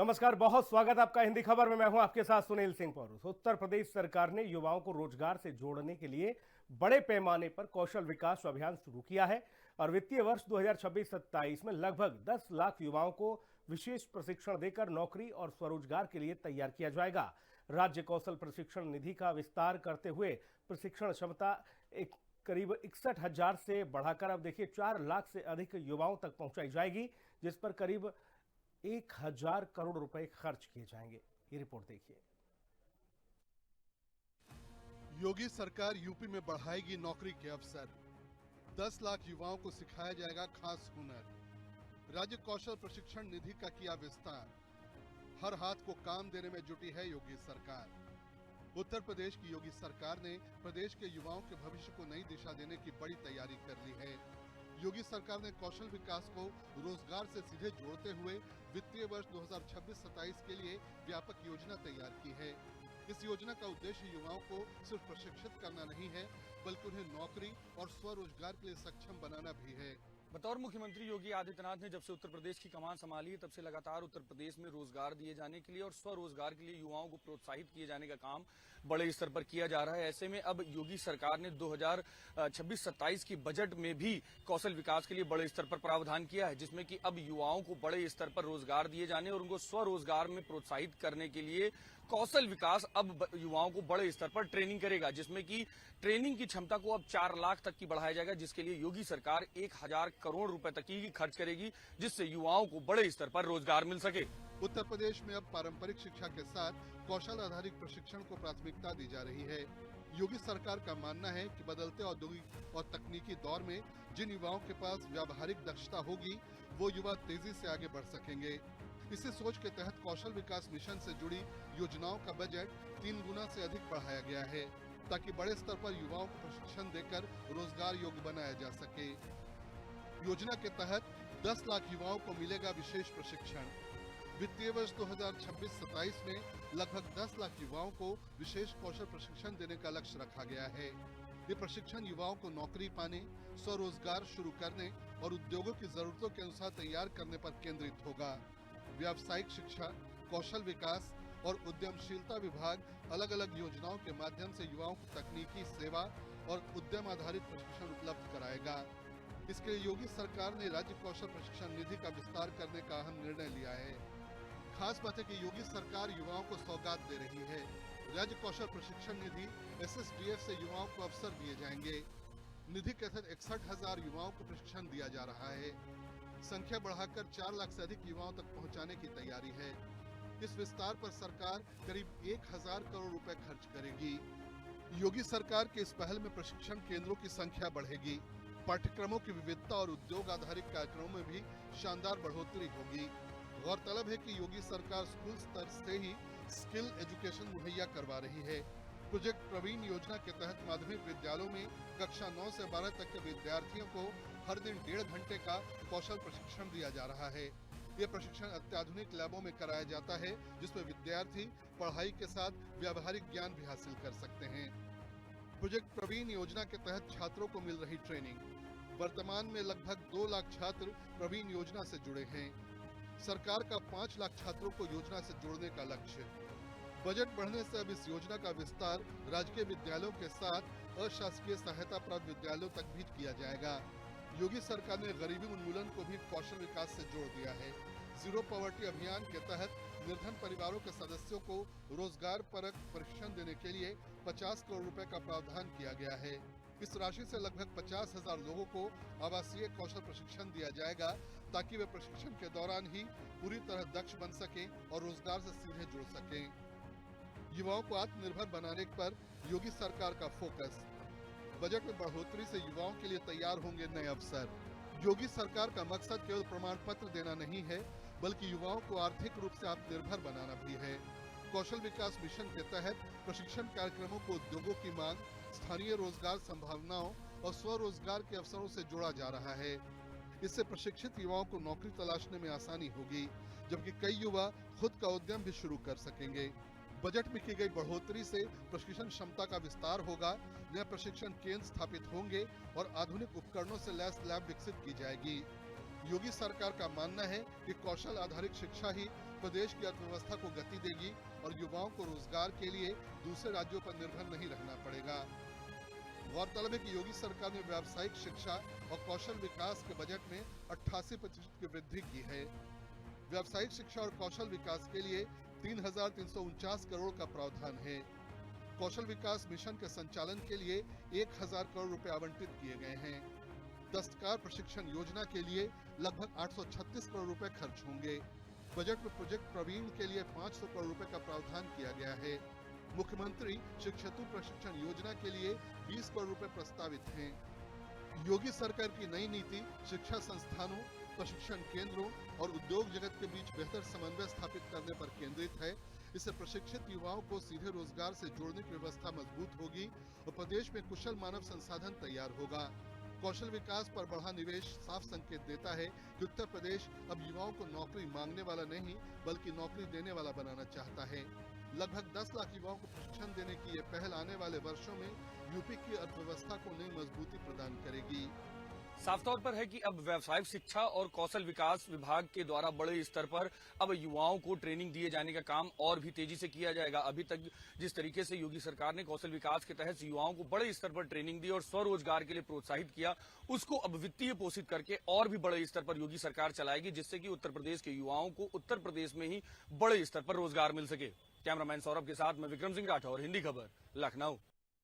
नमस्कार, बहुत स्वागत आपका हिंदी खबर में। मैं हूं आपके साथ सुनील सिंह पौरुष। उत्तर प्रदेश सरकार ने युवाओं को रोजगार से जोड़ने के लिए बड़े पैमाने पर कौशल विकास अभियान शुरू किया है और वित्तीय वर्ष 2026-27 में लगभग 10 लाख युवाओं को विशेष प्रशिक्षण देकर नौकरी और स्वरोजगार के लिए तैयार किया जाएगा। राज्य कौशल प्रशिक्षण निधि का विस्तार करते हुए प्रशिक्षण क्षमता करीब 61,000 से बढ़ाकर अब देखिए 4 लाख से अधिक युवाओं तक पहुंचाई जाएगी, जिस पर करीब 1,000 करोड़ रुपए खर्च किए जाएंगे। ये रिपोर्ट देखिए। योगी सरकार यूपी में बढ़ाएगी नौकरी के अवसर। 10 लाख युवाओं को सिखाया जाएगा खास हुनर। राज्य कौशल प्रशिक्षण निधि का किया विस्तार। हर हाथ को काम देने में जुटी है योगी सरकार। उत्तर प्रदेश की योगी सरकार ने प्रदेश के युवाओं के भविष्य को नई दिशा देने की बड़ी तैयारी कर ली है। योगी सरकार ने कौशल विकास को रोजगार से सीधे जोड़ते हुए वित्तीय वर्ष 2026-27 के लिए व्यापक योजना तैयार की है। इस योजना का उद्देश्य युवाओं को सिर्फ प्रशिक्षित करना नहीं है, बल्कि उन्हें नौकरी और स्वरोजगार के लिए सक्षम बनाना भी है। बतौर मुख्यमंत्री योगी आदित्यनाथ ने जब से उत्तर प्रदेश की कमान संभाली है, तब से लगातार उत्तर प्रदेश में रोजगार दिए जाने के लिए और स्वरोजगार के लिए युवाओं को प्रोत्साहित किए जाने का काम बड़े स्तर पर किया जा रहा है। ऐसे में अब योगी सरकार ने 2026-27 की बजट में भी कौशल विकास के लिए बड़े स्तर पर प्रावधान किया है, जिसमें कि अब युवाओं को बड़े स्तर पर रोजगार दिए जाने और उनको स्वरोजगार में प्रोत्साहित करने के लिए कौशल विकास अब युवाओं को बड़े स्तर पर ट्रेनिंग करेगा, जिसमें कि ट्रेनिंग की क्षमता को अब 4 लाख तक की बढ़ाया जाएगा, जिसके लिए योगी सरकार 1,000 करोड़ रुपए तक की खर्च करेगी, जिससे युवाओं को बड़े स्तर पर रोजगार मिल सके। उत्तर प्रदेश में अब पारंपरिक शिक्षा के साथ कौशल आधारित प्रशिक्षण को प्राथमिकता दी जा रही है। योगी सरकार का मानना है कि बदलते औद्योगिक और तकनीकी दौर में जिन युवाओं के पास व्यावहारिक दक्षता होगी, वो युवा तेजी से आगे बढ़ सकेंगे। इसी सोच के तहत कौशल विकास मिशन से जुड़ी योजनाओं का बजट 3 गुना से अधिक बढ़ाया गया है, ताकि बड़े स्तर पर युवाओं को प्रशिक्षण देकर रोजगार योग्य बनाया जा सके। योजना के तहत 10 लाख युवाओं को मिलेगा विशेष प्रशिक्षण। वित्तीय वर्ष 2026-27 में लगभग 10 लाख युवाओं को विशेष कौशल प्रशिक्षण देने का लक्ष्य रखा गया है। ये प्रशिक्षण युवाओं को नौकरी पाने, स्वरोजगार शुरू करने और उद्योगों की जरूरतों के अनुसार तैयार करने पर केंद्रित होगा। व्यावसायिक शिक्षा, कौशल विकास और उद्यमशीलता विभाग अलग अलग योजनाओं के माध्यम से युवाओं को तकनीकी सेवा और उद्यम आधारित प्रशिक्षण उपलब्ध कराएगा। इसके लिए योगी सरकार ने राज्य कौशल प्रशिक्षण निधि का विस्तार करने का अहम निर्णय लिया है। खास बात है कि योगी सरकार युवाओं को सौगात दे रही है। राज्य कौशल प्रशिक्षण निधि SSDF से युवाओं को अवसर दिए जाएंगे। निधि के तहत 61,000 युवाओं को प्रशिक्षण दिया जा रहा है। संख्या बढ़ाकर 4 लाख से अधिक युवाओं तक पहुंचाने की तैयारी है। इस विस्तार पर सरकार करीब 1,000 करोड़ रुपए खर्च करेगी। योगी सरकार के इस पहल में प्रशिक्षण केंद्रों की संख्या बढ़ेगी। पाठ्यक्रमों की विविधता और उद्योग आधारित कार्यक्रमों में भी शानदार बढ़ोतरी होगी। गौरतलब है कि योगी सरकार स्कूल स्तर से ही स्किल एजुकेशन मुहैया करवा रही है। प्रोजेक्ट प्रवीण योजना के तहत माध्यमिक विद्यालयों में कक्षा 9 से 12 तक के विद्यार्थियों को हर दिन 1.5 घंटे का कौशल प्रशिक्षण दिया जा रहा है। ये प्रशिक्षण अत्याधुनिक लैबों में कराया जाता है, जिसमें विद्यार्थी पढ़ाई के साथ व्यावहारिक ज्ञान भी हासिल कर सकते हैं। प्रोजेक्ट प्रवीण योजना के तहत छात्रों को मिल रही ट्रेनिंग। वर्तमान में लगभग 2 लाख छात्र प्रवीण योजना से जुड़े हैं। सरकार का 5 लाख छात्रों को योजना से जोड़ने का लक्ष्य। बजट बढ़ने से अब इस योजना का विस्तार राजकीय विद्यालयों के साथ अशासकीय सहायता प्राप्त विद्यालयों तक भी किया जाएगा। योगी सरकार ने गरीबी उन्मूलन को भी कौशल विकास से जोड़ दिया है। जीरो पॉवर्टी अभियान के तहत निर्धन परिवारों के सदस्यों को रोजगार परक प्रशिक्षण देने के लिए 50 करोड़ रुपए का प्रावधान किया गया है। इस राशि से लगभग 50,000 लोगों को आवासीय कौशल प्रशिक्षण दिया जाएगा, ताकि वे प्रशिक्षण के दौरान ही पूरी तरह दक्ष बन सकें और रोजगार से सीधे जुड़ सकें। युवाओं को आत्मनिर्भर बनाने पर योगी सरकार का फोकस। बजट में बढ़ोतरी से युवाओं के लिए तैयार होंगे नए अवसर। योगी सरकार का मकसद केवल प्रमाण पत्र देना नहीं है, बल्कि युवाओं को आर्थिक रूप से आत्मनिर्भर बनाना भी है। कौशल विकास मिशन के तहत प्रशिक्षण कार्यक्रमों को उद्योगों की मांग, स्थानीय रोजगार संभावनाओं और स्वरोजगार के अवसरों से जोड़ा जा रहा है। इससे प्रशिक्षित युवाओं को नौकरी तलाशने में आसानी होगी, जबकि कई युवा खुद का उद्यम भी शुरू कर सकेंगे। बजट में की गई बढ़ोतरी से प्रशिक्षण क्षमता का विस्तार होगा, नए प्रशिक्षण केंद्र स्थापित होंगे और आधुनिक उपकरणों से लैस लैब विकसित की जाएगी। योगी सरकार का मानना है कि कौशल आधारित शिक्षा ही प्रदेश की अर्थव्यवस्था को गति देगी और युवाओं को रोजगार के लिए दूसरे राज्यों पर निर्भर नहीं रहना पड़ेगा। गौरतलब है कि योगी सरकार ने व्यावसायिक शिक्षा और कौशल विकास के बजट में 88% की वृद्धि की है। व्यावसायिक शिक्षा और कौशल विकास के लिए 3,349 करोड़ का प्रावधान है। कौशल विकास मिशन के संचालन के लिए 1,000 करोड़ रुपए आवंटित किए गए हैं। दस्तकार प्रशिक्षण योजना के लिए लगभग 836 करोड़ रुपए खर्च होंगे। बजट में प्रोजेक्ट प्रवीण के लिए 500 करोड़ रुपए का प्रावधान किया गया है। मुख्यमंत्री शिक्षक प्रशिक्षण योजना के लिए 20 करोड़ रुपए प्रस्तावित हैं। योगी सरकार की नई नीति शिक्षा संस्थानों, प्रशिक्षण केंद्रों और उद्योग जगत के बीच बेहतर समन्वय स्थापित करने पर केंद्रित है। इससे प्रशिक्षित युवाओं को सीधे रोजगार से जोड़ने की व्यवस्था मजबूत होगी और प्रदेश में कुशल मानव संसाधन तैयार होगा। कौशल विकास पर बढ़ा निवेश साफ संकेत देता है कि उत्तर प्रदेश अब युवाओं को नौकरी मांगने वाला नहीं बल्कि नौकरी देने वाला बनाना चाहता है। लगभग 10 लाख युवाओं को प्रशिक्षण देने की ये पहल आने वाले वर्षों में यूपी की अर्थव्यवस्था को नई मजबूती प्रदान करेगी। साफ तौर पर है कि अब व्यावसायिक शिक्षा और कौशल विकास विभाग के द्वारा बड़े स्तर पर अब युवाओं को ट्रेनिंग दिए जाने का काम और भी तेजी से किया जाएगा। अभी तक जिस तरीके से योगी सरकार ने कौशल विकास के तहत युवाओं को बड़े स्तर पर ट्रेनिंग दी और स्वरोजगार के लिए प्रोत्साहित किया, उसको अब वित्तीय पोषित करके और भी बड़े स्तर पर योगी सरकार चलाएगी, जिससे कि उत्तर प्रदेश के युवाओं को उत्तर प्रदेश में ही बड़े स्तर पर रोजगार मिल सके। कैमरामैन सौरभ के साथ मैं विक्रम सिंह राठौर, हिंदी खबर, लखनऊ।